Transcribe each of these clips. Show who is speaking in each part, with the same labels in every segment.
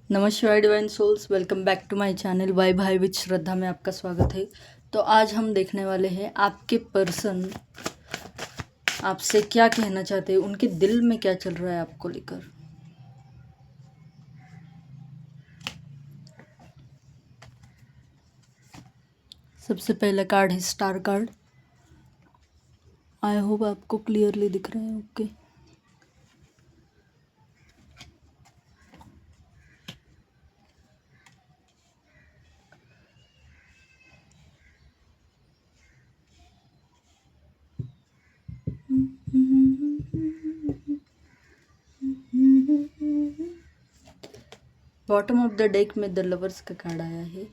Speaker 1: नमस्कार divine souls, welcome back to my channel वाई भाई विद श्रद्धा में आपका स्वागत है। तो आज हम देखने वाले हैं आपके पर्सन आपसे क्या कहना चाहते हैं, उनके दिल में क्या चल रहा है आपको लेकर। सबसे पहला कार्ड है स्टार कार्ड। आई होप आपको क्लियरली दिख रहा है। Okay, bottom of the deck में द लवर्स का कार्ड आया है।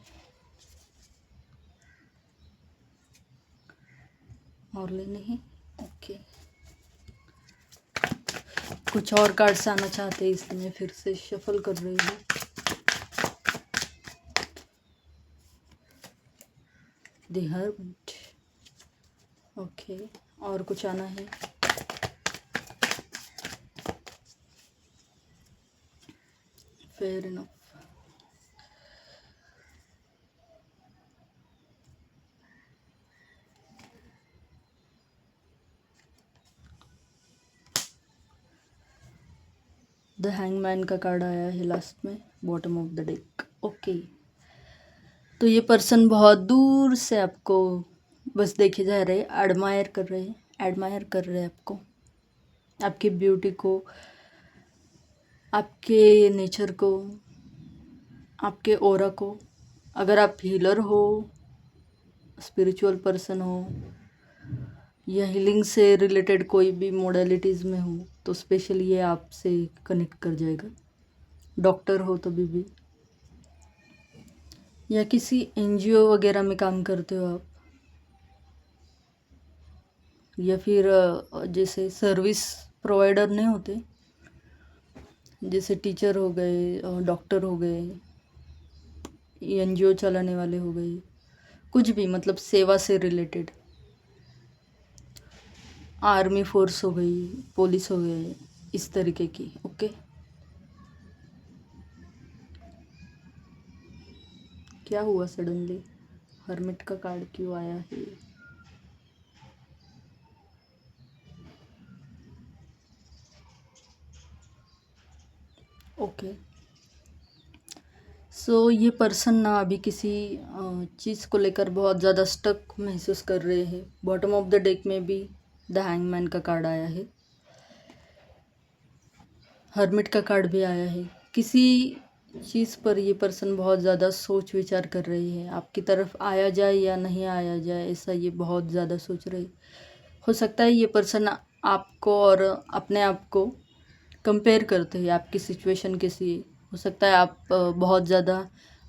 Speaker 1: और लेने हैं। ओके, कुछ और कार्ड्स आना चाहते हैं इसलिए मैं फिर से शफल कर रही हूँ। The hermit. ओके, और कुछ आना है। Fair enough. द हैंगमैन का कार्ड आया है लास्ट में, bottom of the deck. Okay, तो ये पर्सन बहुत दूर से आपको बस देखे जा रहे हैं, एडमायर कर रहे हैं आपको, आपकी ब्यूटी को, आपके नेचर को, आपके ऑरा को। अगर आप हीलर हो, स्पिरिचुअल पर्सन हो, या हीलिंग से रिलेटेड कोई भी मोडालिटीज़ में हो तो स्पेशली ये आपसे कनेक्ट कर जाएगा। डॉक्टर हो तो भी, या किसी एनजीओ वगैरह में काम करते हो आप, या फिर जैसे सर्विस प्रोवाइडर नहीं होते, जैसे टीचर हो गए, डॉक्टर हो गए, एनजीओ चलाने वाले हो गए, कुछ भी मतलब सेवा से रिलेटेड, आर्मी फोर्स हो गई, पुलिस हो गए, इस तरीके की। ओके, क्या हुआ सडनली? हर्मिट का कार्ड क्यों आया है? ओके, सो ये पर्सन ना अभी किसी चीज़ को लेकर बहुत ज़्यादा स्टक महसूस कर रहे हैं। बॉटम ऑफ द डेक में भी द हैंगमैन का कार्ड आया है, हर्मिट का कार्ड भी आया है। किसी चीज़ पर ये पर्सन बहुत ज़्यादा सोच विचार कर रही है, आपकी तरफ आया जाए या नहीं आया जाए, ऐसा ये बहुत ज़्यादा सोच रही। हो सकता है ये पर्सन आपको और अपने आप को कंपेयर करते हैं आपकी सिचुएशन के से। हो सकता है आप बहुत ज़्यादा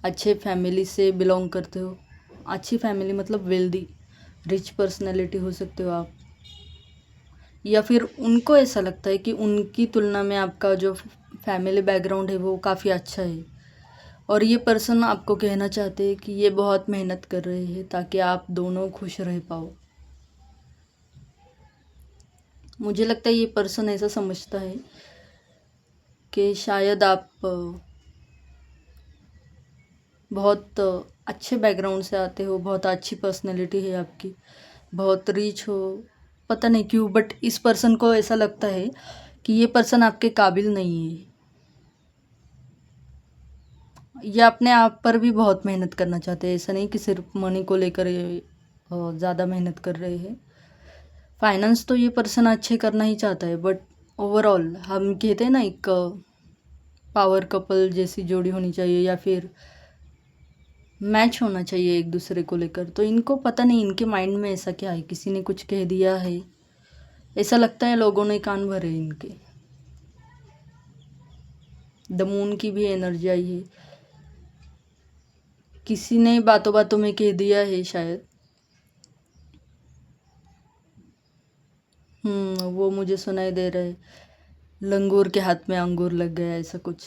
Speaker 1: अच्छे फैमिली से बिलोंग करते हो। अच्छी फैमिली मतलब वेल्दी, रिच पर्सनैलिटी हो सकते हो आप, या फिर उनको ऐसा लगता है कि उनकी तुलना में आपका जो फैमिली बैकग्राउंड है वो काफ़ी अच्छा है, और ये पर्सन आपको कहना चाहते हैं कि ये बहुत मेहनत कर रहे हैं ताकि आप दोनों खुश रह पाओ। मुझे लगता है ये पर्सन ऐसा समझता है कि शायद आप बहुत अच्छे बैकग्राउंड से आते हो, बहुत अच्छी पर्सनैलिटी है आपकी, बहुत रिच हो, पता नहीं क्यों, बट इस पर्सन को ऐसा लगता है कि ये पर्सन आपके काबिल नहीं है। ये अपने आप पर भी बहुत मेहनत करना चाहते हैं, ऐसा नहीं कि सिर्फ मनी को लेकर ये ज़्यादा मेहनत कर रहे हैं। फाइनेंस तो ये पर्सन अच्छे करना ही चाहता है, बट ओवरऑल हम कहते हैं ना, एक पावर कपल जैसी जोड़ी होनी चाहिए, या फिर मैच होना चाहिए एक दूसरे को लेकर। तो इनको पता नहीं इनके माइंड में ऐसा क्या है, किसी ने कुछ कह दिया है, ऐसा लगता है लोगों ने कान भरे इनके। द मून की भी एनर्जी आई है, किसी ने बातों बातों में कह दिया है शायद। वो मुझे सुनाई दे रहा है, लंगूर के हाथ में अंगूर लग गया, ऐसा कुछ।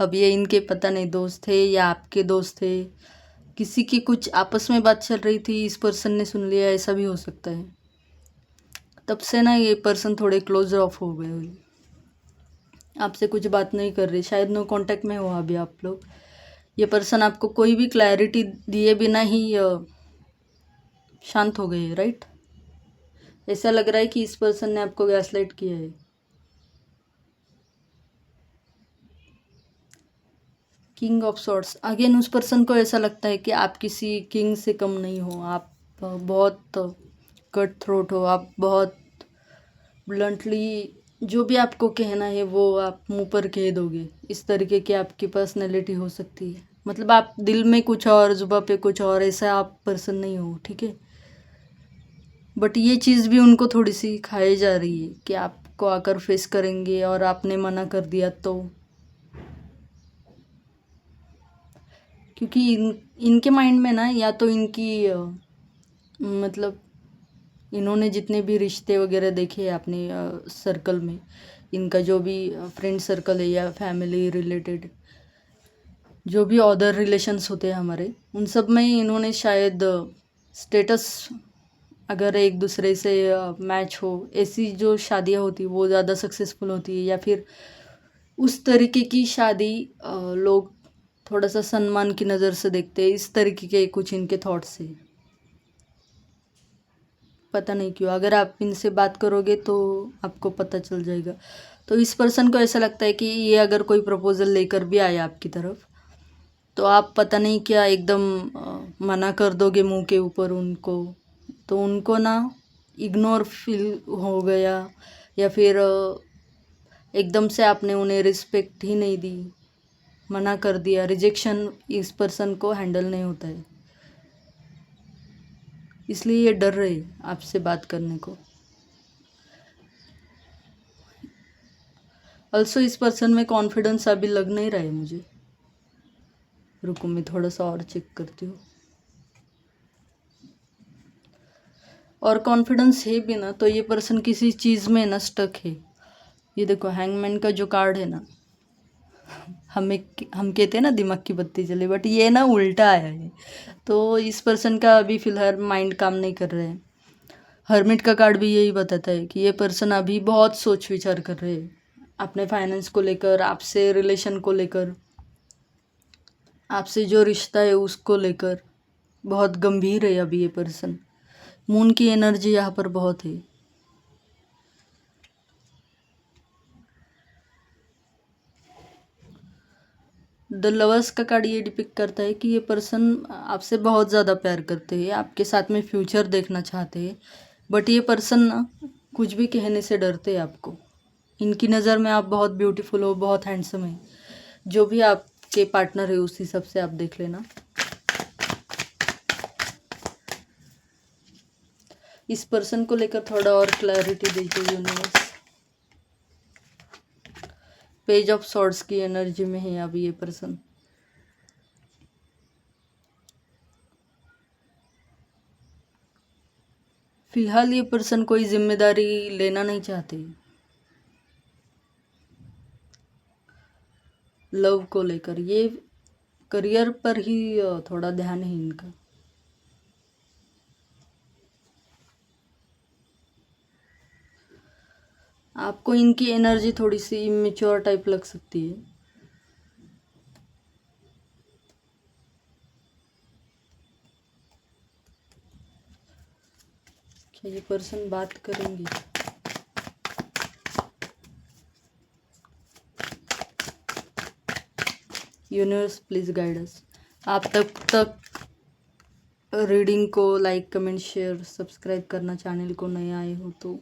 Speaker 1: अब ये इनके पता नहीं दोस्त थे या आपके दोस्त थे, किसी की कुछ आपस में बात चल रही थी, इस पर्सन ने सुन लिया, ऐसा भी हो सकता है। तब से ना ये पर्सन थोड़े क्लोज ऑफ हो गए हुए, आपसे कुछ बात नहीं कर रही, शायद नो कांटेक्ट में हो अभी आप लोग। ये पर्सन आपको कोई भी क्लैरिटी दिए बिना ही शांत हो गए, राइट। ऐसा लग रहा है कि इस पर्सन ने आपको गैसलाइट किया है। किंग ऑफ सॉर्ड्स, अगेन उस पर्सन को ऐसा लगता है कि आप किसी किंग से कम नहीं हो, आप बहुत कट थ्रोट हो, आप बहुत ब्लंटली जो भी आपको कहना है वो आप मुंह पर कह दोगे, इस तरीके की आपकी पर्सनैलिटी हो सकती है। मतलब आप दिल में कुछ और, जुबान पे कुछ और, ऐसा आप पर्सन नहीं हो, ठीक है। बट ये चीज़ भी उनको थोड़ी सी खाई जा रही है कि आपको आकर फेस करेंगे और आपने मना कर दिया तो, क्योंकि इनके माइंड में ना, या तो इनकी मतलब इन्होंने जितने भी रिश्ते वगैरह देखे हैं अपने सर्कल में, इनका जो भी फ्रेंड सर्कल है या फैमिली रिलेटेड जो भी अदर रिलेशंस होते हैं हमारे, उन सब में इन्होंने शायद स्टेटस अगर एक दूसरे से मैच हो, ऐसी जो शादियां होती वो ज़्यादा सक्सेसफुल होती है, या फिर उस तरीके की शादी लोग थोड़ा सा सम्मान की नज़र से देखते हैं, इस तरीके के कुछ इनके थॉट्स है। पता नहीं क्यों, अगर आप इनसे बात करोगे तो आपको पता चल जाएगा। तो इस पर्सन को ऐसा लगता है कि ये अगर कोई प्रपोज़ल लेकर भी आया आपकी तरफ, तो आप पता नहीं क्या एकदम मना कर दोगे मुंह के ऊपर उनको, तो उनको ना इग्नोर फील हो गया, या फिर एकदम से आपने उन्हें रिस्पेक्ट ही नहीं दी, मना कर दिया। रिजेक्शन इस पर्सन को हैंडल नहीं होता है, इसलिए ये डर रहे आपसे बात करने को। ऑल्सो इस पर्सन में कॉन्फिडेंस अभी लग नहीं रहा है मुझे। रुको मैं थोड़ा सा और चेक करती हूँ। और कॉन्फिडेंस है भी ना, तो ये पर्सन किसी चीज़ में ना स्टक है। ये देखो हैंगमैन का जो कार्ड है ना, हम कहते हैं ना दिमाग की बत्ती जले, बट ये ना उल्टा आया है। तो इस पर्सन का अभी फ़िलहाल माइंड काम नहीं कर रहा है। हर्मिट का कार्ड भी यही बताता है कि ये पर्सन अभी बहुत सोच विचार कर रहे हैं अपने फाइनेंस को लेकर, आपसे रिलेशन को लेकर, आपसे जो रिश्ता है उसको लेकर बहुत गंभीर है अभी ये पर्सन। मून की एनर्जी यहाँ पर बहुत है। द लवर्स का कार्ड ये डिपिक्ट करता है कि ये पर्सन आपसे बहुत ज़्यादा प्यार करते हैं, आपके साथ में फ्यूचर देखना चाहते हैं, बट ये पर्सन ना कुछ भी कहने से डरते हैं आपको। इनकी नज़र में आप बहुत ब्यूटीफुल हो, बहुत हैंडसम है। जो भी आपके पार्टनर है उस हिसाब से आप देख लेना। इस पर्सन को लेकर थोड़ा और क्लैरिटी दीजिए यूनिवर्स। पेज ऑफ सॉर्ड्स की एनर्जी में है अभी ये पर्सन। फिलहाल ये पर्सन कोई जिम्मेदारी लेना नहीं चाहते लव को लेकर। ये करियर पर ही थोड़ा ध्यान है इनका। आपको इनकी एनर्जी थोड़ी सी इमेच्योर टाइप लग सकती है। क्या ये पर्सन बात करेंगे? Universe please guide us. आप तक रीडिंग को लाइक कमेंट शेयर सब्सक्राइब करना, चैनल को नए आए हो तो।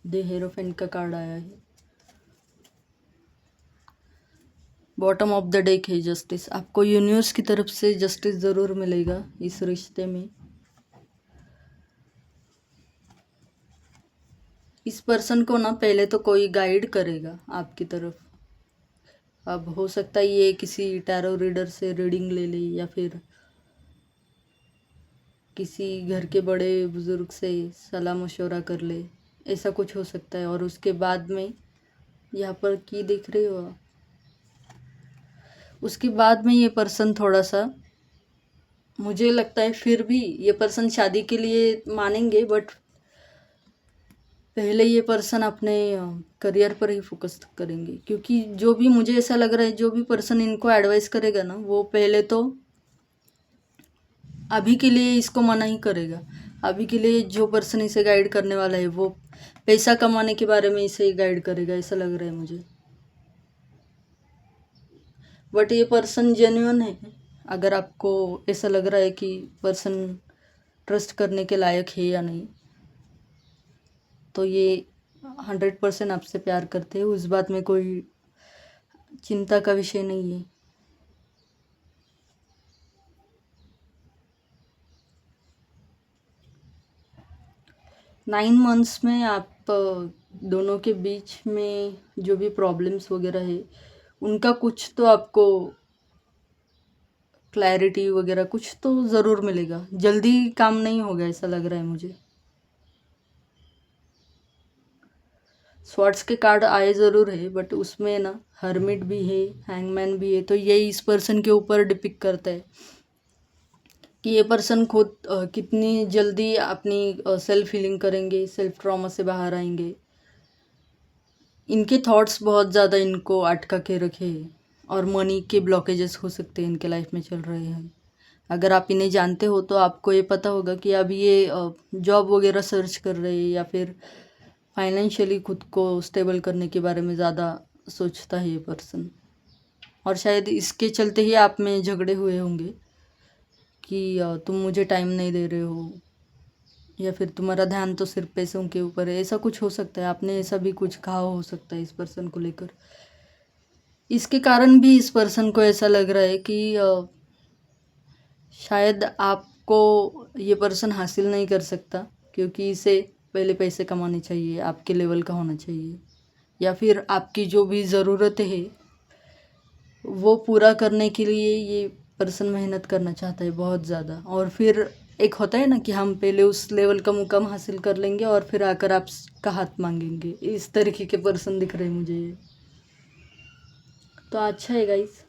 Speaker 1: द हेरोफेंट का कार्ड आया है। बॉटम ऑफ द डेक है जस्टिस। आपको यूनिवर्स की तरफ से जस्टिस ज़रूर मिलेगा इस रिश्ते में। इस पर्सन को ना पहले तो कोई गाइड करेगा आपकी तरफ। अब हो सकता है ये किसी टैरो रीडर से रीडिंग ले ले, या फिर किसी घर के बड़े बुज़ुर्ग से सलाह मशवरा कर ले, ऐसा कुछ हो सकता है। और उसके बाद में यहाँ पर की देख रहे हो आप, उसके बाद में ये पर्सन थोड़ा सा मुझे लगता है फिर भी ये पर्सन शादी के लिए मानेंगे, बट पहले ये पर्सन अपने करियर पर ही फोकस करेंगे, क्योंकि जो भी मुझे ऐसा लग रहा है, जो भी पर्सन इनको एडवाइस करेगा ना, वो पहले तो अभी के लिए इसको मना ही करेगा। अभी के लिए जो पर्सन इसे गाइड करने वाला है वो पैसा कमाने के बारे में इसे गाइड करेगा, ऐसा लग रहा है मुझे। बट ये पर्सन जेन्युइन है। अगर आपको ऐसा लग रहा है कि पर्सन ट्रस्ट करने के लायक है या नहीं, तो ये 100% आपसे प्यार करते हैं, उस बात में कोई चिंता का विषय नहीं है। 9 मंथ्स में आप दोनों के बीच में जो भी प्रॉब्लम्स वगैरह है, उनका कुछ तो आपको क्लैरिटी वगैरह कुछ तो ज़रूर मिलेगा। जल्दी काम नहीं होगा, ऐसा लग रहा है मुझे। स्वॉर्ड्स के कार्ड आए ज़रूर है, बट उसमें ना हर्मिट भी है, हैंगमैन भी है, तो यही इस पर्सन के ऊपर डिपिक्ट करता है कि ये पर्सन खुद कितनी जल्दी अपनी सेल्फ हीलिंग करेंगे, सेल्फ ट्रॉमा से बाहर आएंगे। इनके थॉट्स बहुत ज़्यादा इनको अटका के रखे हैं, और मनी के ब्लॉकेजेस हो सकते हैं इनके लाइफ में चल रहे हैं। अगर आप इन्हें जानते हो तो आपको ये पता होगा कि अब ये जॉब वगैरह सर्च कर रहे हैं, या फिर फाइनेंशियली खुद को स्टेबल करने के बारे में ज़्यादा सोचता है ये पर्सन। और शायद इसके चलते ही आप में झगड़े हुए होंगे कि तुम मुझे टाइम नहीं दे रहे हो, या फिर तुम्हारा ध्यान तो सिर्फ पैसों के ऊपर है, ऐसा कुछ हो सकता है। आपने ऐसा भी कुछ कहा हो सकता है इस पर्सन को लेकर। इसके कारण भी इस पर्सन को ऐसा लग रहा है कि शायद आपको ये पर्सन हासिल नहीं कर सकता, क्योंकि इसे पहले पैसे कमाने चाहिए, आपके लेवल का होना चाहिए, या फिर आपकी जो भी ज़रूरतें है वो पूरा करने के लिए ये पर्सन मेहनत करना चाहता है बहुत ज़्यादा। और फिर एक होता है ना कि हम पहले उस लेवल का मुकाम हासिल कर लेंगे और फिर आकर आपका हाथ मांगेंगे, इस तरीके के पर्सन दिख रहे हैं मुझे ये। तो अच्छा है गाइस,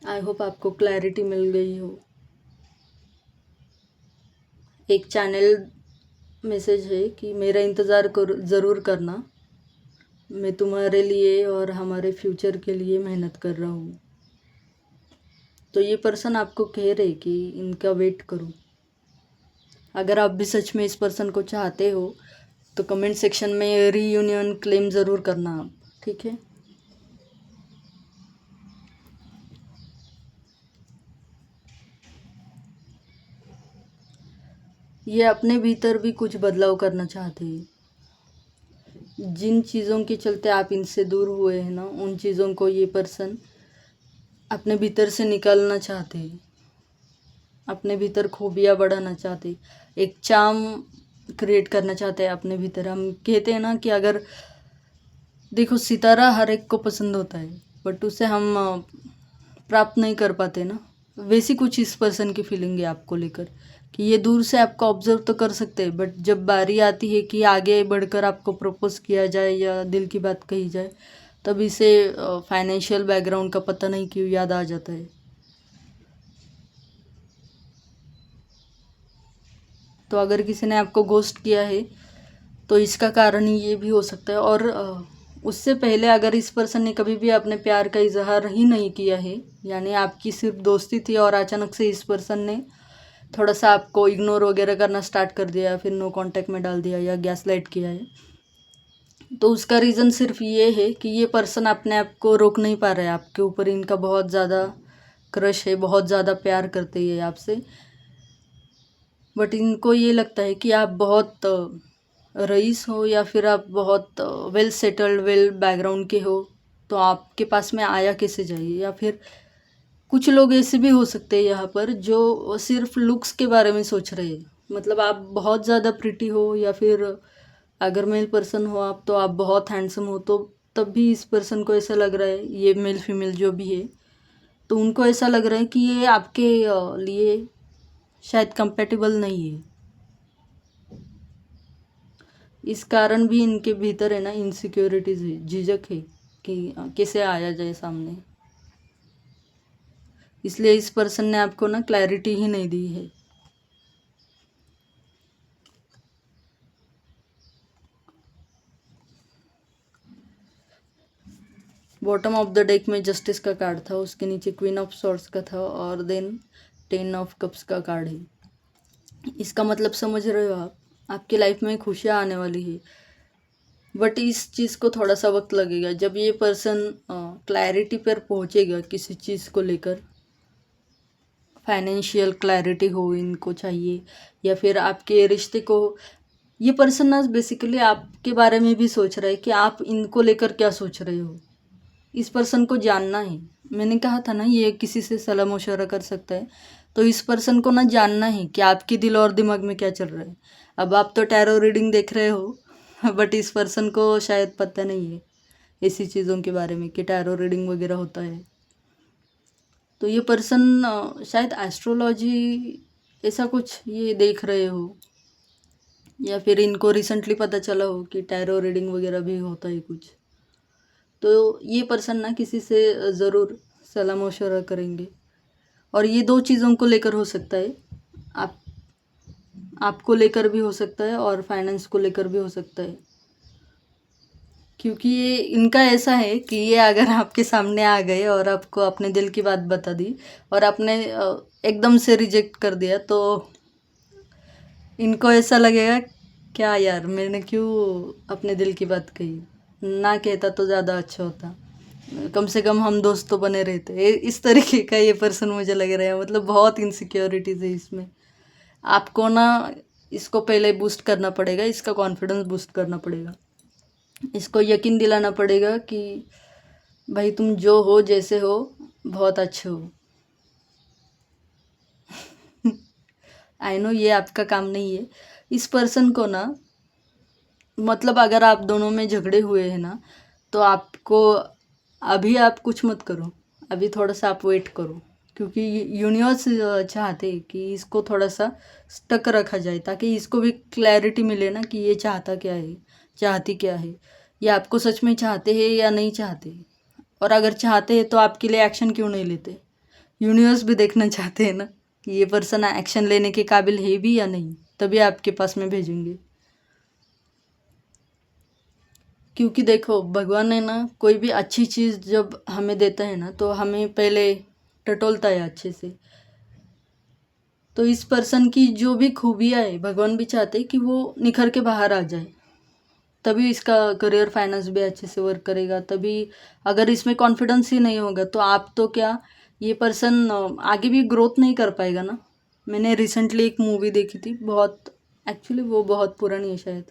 Speaker 1: आई होप आपको क्लैरिटी मिल गई हो। एक चैनल मैसेज है कि मेरा इंतज़ार ज़रूर करना, मैं तुम्हारे लिए और हमारे फ्यूचर के लिए मेहनत कर रहा हूँ। तो ये पर्सन आपको कह रहे कि इनका वेट करो। अगर आप भी सच में इस पर्सन को चाहते हो तो कमेंट सेक्शन में रीयूनियन क्लेम ज़रूर करना आप, ठीक है। ये अपने भीतर भी कुछ बदलाव करना चाहते हैं। जिन चीज़ों के चलते आप इनसे दूर हुए हैं ना, उन चीज़ों को ये पर्सन अपने भीतर से निकालना चाहते हैं, अपने भीतर खूबियाँ बढ़ाना चाहते हैं, एक चार्म क्रिएट करना चाहते हैं अपने भीतर। हम कहते हैं ना कि अगर देखो, सितारा हर एक को पसंद होता है, बट उसे हम प्राप्त नहीं कर पाते ना। वैसी कुछ इस पर्सन की फीलिंग है आपको लेकर, कि ये दूर से आपको ऑब्जर्व तो कर सकते हैं, बट जब बारी आती है कि आगे बढ़कर आपको प्रपोज किया जाए या दिल की बात कही जाए, तब इसे फाइनेंशियल बैकग्राउंड का पता नहीं क्यों याद आ जाता है। तो अगर किसी ने आपको घोस्ट किया है तो इसका कारण ये भी हो सकता है। और उससे पहले अगर इस पर्सन ने कभी भी अपने प्यार का इजहार ही नहीं किया है, यानी आपकी सिर्फ दोस्ती थी और अचानक से इस पर्सन ने थोड़ा सा आपको इग्नोर वगैरह करना स्टार्ट कर दिया, या फिर नो कांटेक्ट में डाल दिया, या गैस लाइट किया है, तो उसका रीज़न सिर्फ ये है कि ये पर्सन अपने आप को रोक नहीं पा रहा है आपके ऊपर। इनका बहुत ज़्यादा क्रश है, बहुत ज़्यादा प्यार करते हैं आपसे, बट इनको ये लगता है कि आप बहुत रईस हो, या फिर आप बहुत वेल सेटल्ड, वेल बैकग्राउंड के हो, तो आपके पास में आया कैसे जाइए। या फिर कुछ लोग ऐसे भी हो सकते हैं यहाँ पर जो सिर्फ लुक्स के बारे में सोच रहे हैं, मतलब आप बहुत ज़्यादा प्रिटी हो, या फिर अगर मेल पर्सन हो आप, तो आप बहुत हैंडसम हो, तो तब भी इस पर्सन को ऐसा लग रहा है, ये मेल फीमेल जो भी है, तो उनको ऐसा लग रहा है कि ये आपके लिए शायद कंपेटेबल नहीं है। इस कारण भी इनके भीतर है ना इनसिक्योरिटीज है, झिझक है कि कैसे आया जाए सामने। इसलिए इस पर्सन ने आपको ना क्लैरिटी ही नहीं दी है। बॉटम ऑफ द डेक में जस्टिस का कार्ड था, उसके नीचे क्वीन ऑफ सॉर्ड्स का था और देन 10 ऑफ कप्स का कार्ड है। इसका मतलब समझ रहे हो आप, आपकी लाइफ में खुशियाँ आने वाली है, बट इस चीज़ को थोड़ा सा वक्त लगेगा। जब ये पर्सन क्लैरिटी पर पहुंचेगा किसी चीज़ को लेकर, फाइनेंशियल क्लैरिटी हो इनको चाहिए, या फिर आपके रिश्ते को, ये पर्सन ना बेसिकली आपके बारे में भी सोच रहा है कि आप इनको लेकर क्या सोच रहे हो। इस पर्सन को जानना है। मैंने कहा था ना ये किसी से सलाह मशवरा कर सकता है, तो इस पर्सन को ना जानना है कि आपके दिल और दिमाग में क्या चल रहा है। अब आप तो टैरो रीडिंग देख रहे हो बट इस पर्सन को शायद पता नहीं है ऐसी चीज़ों के बारे में कि टैरो रीडिंग वगैरह होता है। तो ये पर्सन शायद एस्ट्रोलॉजी ऐसा कुछ ये देख रहे हो, या फिर इनको रिसेंटली पता चला हो कि टैरो रीडिंग वगैरह भी होता है कुछ। तो ये पर्सन ना किसी से ज़रूर सलाह मशवरा करेंगे, और ये दो चीज़ों को लेकर हो सकता है। आप आपको लेकर भी हो सकता है और फाइनेंस को लेकर भी हो सकता है, क्योंकि ये इनका ऐसा है कि ये अगर आपके सामने आ गए और आपको अपने दिल की बात बता दी और आपने एकदम से रिजेक्ट कर दिया, तो इनको ऐसा लगेगा क्या यार मैंने क्यों अपने दिल की बात कही, ना कहता तो ज़्यादा अच्छा होता, कम से कम हम दोस्त तो बने रहते। इस तरीके का ये पर्सन मुझे लग रहा है। मतलब बहुत इनसिक्योरिटीज़ है इसमें। आपको ना इसको पहले बूस्ट करना पड़ेगा, इसका कॉन्फिडेंस बूस्ट करना पड़ेगा, इसको यकीन दिलाना पड़ेगा कि भाई तुम जो हो जैसे हो बहुत अच्छे हो। आई नो ये आपका काम नहीं है। इस पर्सन को ना, मतलब अगर आप दोनों में झगड़े हुए हैं ना, तो आपको अभी आप कुछ मत करो, अभी थोड़ा सा आप वेट करो, क्योंकि यूनिवर्स चाहते हैं कि इसको थोड़ा सा स्टक रखा जाए, ताकि इसको भी क्लैरिटी मिले ना कि ये चाहता क्या है, चाहती क्या है, ये आपको सच में चाहते हैं या नहीं चाहते, और अगर चाहते हैं तो आपके लिए एक्शन क्यों नहीं लेते। यूनिवर्स भी देखना चाहते हैं ना कि ये पर्सन एक्शन लेने के काबिल है भी या नहीं, तभी आपके पास में भेजेंगे। क्योंकि देखो भगवान है ना, कोई भी अच्छी चीज़ जब हमें देता है ना, तो हमें पहले टटोलता है अच्छे से। तो इस पर्सन की जो भी खूबियाँ है, भगवान भी चाहते हैं कि वो निखर के बाहर आ जाए, तभी इसका करियर फाइनेंस भी अच्छे से वर्क करेगा। तभी अगर इसमें कॉन्फिडेंस ही नहीं होगा तो आप तो क्या, ये पर्सन आगे भी ग्रोथ नहीं कर पाएगा ना। मैंने रिसेंटली एक मूवी देखी थी, बहुत एक्चुअली वो बहुत पुरानी है शायद,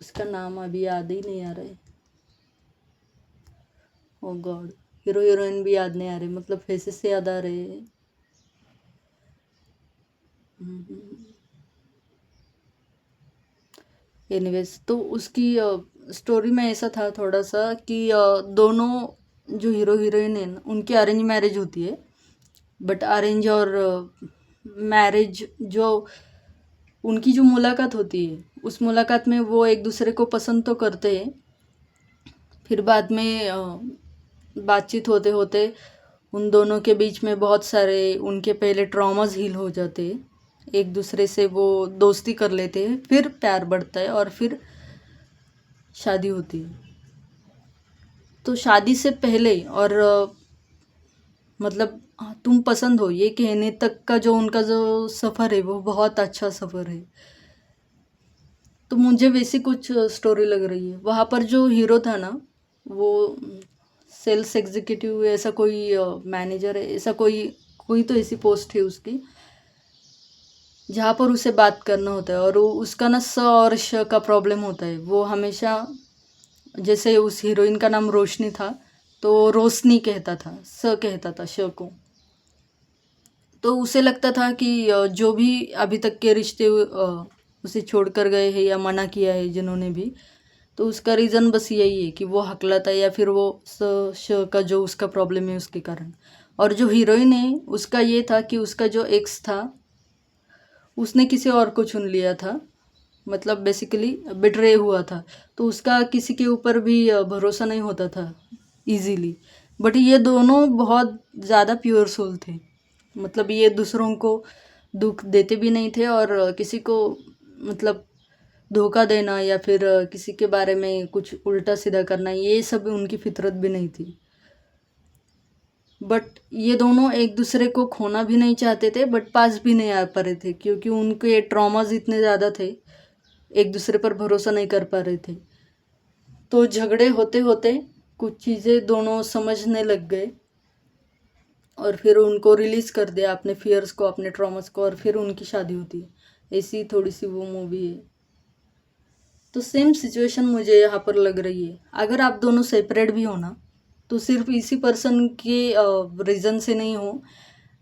Speaker 1: उसका नाम अभी याद ही नहीं आ रहा है। ओ गॉड, हीरो हीरोइन भी याद नहीं आ रहे, मतलब फेसेस से याद आ रहे हैं। एनीवेज, तो उसकी स्टोरी में ऐसा था थोड़ा सा कि दोनों जो हीरो हीरोइन है ना, उनकी अरेंज मैरिज होती है। बट अरेंज और मैरिज जो उनकी जो मुलाकात होती है, उस मुलाकात में वो एक दूसरे को पसंद तो करते हैं, फिर बाद में बातचीत होते होते उन दोनों के बीच में बहुत सारे उनके पहले ट्रॉमास हील हो जाते हैं, एक दूसरे से वो दोस्ती कर लेते हैं, फिर प्यार बढ़ता है और फिर शादी होती है। तो शादी से पहले और मतलब तुम पसंद हो ये कहने तक का जो उनका जो सफ़र है वो बहुत अच्छा सफ़र है। तो मुझे वैसी कुछ स्टोरी लग रही है। वहाँ पर जो हीरो था ना, वो सेल्स एग्जीक्यूटिव ऐसा कोई मैनेजर है, ऐसा कोई कोई तो ऐसी पोस्ट है उसकी, जहाँ पर उसे बात करना होता है, और उसका ना स और श का प्रॉब्लम होता है। वो हमेशा, जैसे उस हीरोइन का नाम रोशनी था तो रोशनी कहता था, स कहता था श को। तो उसे लगता था कि जो भी अभी तक के रिश्ते उसे छोड़कर गए हैं या मना किया है जिन्होंने भी, तो उसका रीज़न बस यही है कि वो हकलाता है, या फिर वो स श का जो उसका प्रॉब्लम है उसके कारण। और जो हीरोइन है उसका ये था कि उसका जो एक्स था उसने किसी और को चुन लिया था, मतलब बेसिकली बिट्रे हुआ था। तो उसका किसी के ऊपर भी भरोसा नहीं होता था इजीली। बट ये दोनों बहुत ज़्यादा प्योर सोल थे। मतलब ये दूसरों को दुख देते भी नहीं थे और किसी को मतलब धोखा देना या फिर किसी के बारे में कुछ उल्टा सीधा करना, ये सब उनकी फितरत भी नहीं थी। बट ये दोनों एक दूसरे को खोना भी नहीं चाहते थे, बट पास भी नहीं आ पा रहे थे क्योंकि उनके ट्रॉमाज इतने ज़्यादा थे, एक दूसरे पर भरोसा नहीं कर पा रहे थे। तो झगड़े होते होते कुछ चीज़ें दोनों समझने लग गए और फिर उनको रिलीज़ कर दिया, अपने फियर्स को, अपने ट्रॉमास को, और फिर उनकी शादी होती है। ऐसी थोड़ी सी वो मूवी है। तो सेम सिचुएशन मुझे यहाँ पर लग रही है। अगर आप दोनों सेपरेट भी हो ना, तो सिर्फ इसी पर्सन के रीज़न से नहीं हो,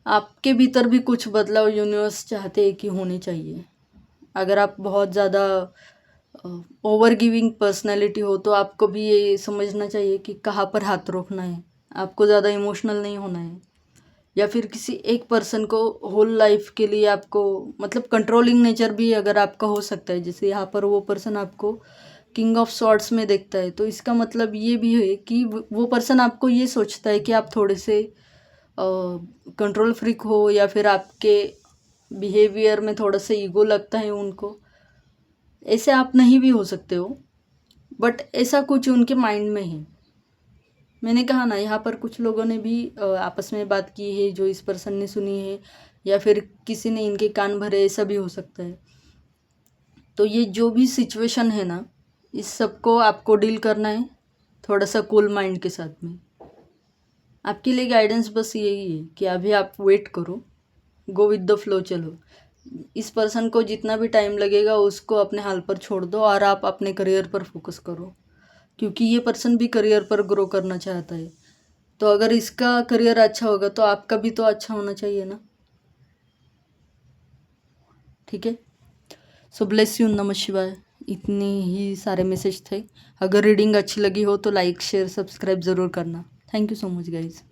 Speaker 1: आपके भीतर भी कुछ बदलाव यूनिवर्स चाहते हैं कि होने चाहिए। अगर आप बहुत ज़्यादा ओवर गिविंग पर्सनैलिटी हो तो आपको भी ये समझना चाहिए कि कहाँ पर हाथ रोकना है। आपको ज़्यादा इमोशनल नहीं होना है, या फिर किसी एक पर्सन को होल लाइफ के लिए आपको मतलब कंट्रोलिंग नेचर भी अगर आपका हो सकता है। जैसे यहाँ पर वो पर्सन आपको किंग ऑफ सॉर्ड्स में देखता है, तो इसका मतलब ये भी है कि वो पर्सन आपको ये सोचता है कि आप थोड़े से कंट्रोल फ्रीक हो, या फिर आपके बिहेवियर में थोड़ा सा ईगो लगता है उनको। ऐसे आप नहीं भी हो सकते हो, बट ऐसा कुछ उनके माइंड में है। मैंने कहा ना, यहाँ पर कुछ लोगों ने भी आपस में बात की है जो इस पर्सन ने सुनी है, या फिर किसी ने इनके कान भरे, ऐसा भी हो सकता है। तो ये जो भी सिचुएशन है ना, इस सब को आपको डील करना है थोड़ा सा कूल माइंड के साथ में। आपके लिए गाइडेंस बस यही है कि अभी आप वेट करो, गो विद द फ्लो, चलो। इस पर्सन को जितना भी टाइम लगेगा उसको अपने हाल पर छोड़ दो और आप अपने करियर पर फोकस करो, क्योंकि ये पर्सन भी करियर पर ग्रो करना चाहता है। तो अगर इसका करियर अच्छा होगा तो आपका भी तो अच्छा होना चाहिए ना। ठीक है। सो ब्लेस यू, नमः शिवाय। इतने ही सारे मैसेज थे। अगर रीडिंग अच्छी लगी हो तो लाइक शेयर सब्सक्राइब ज़रूर करना। Thank you so much guys.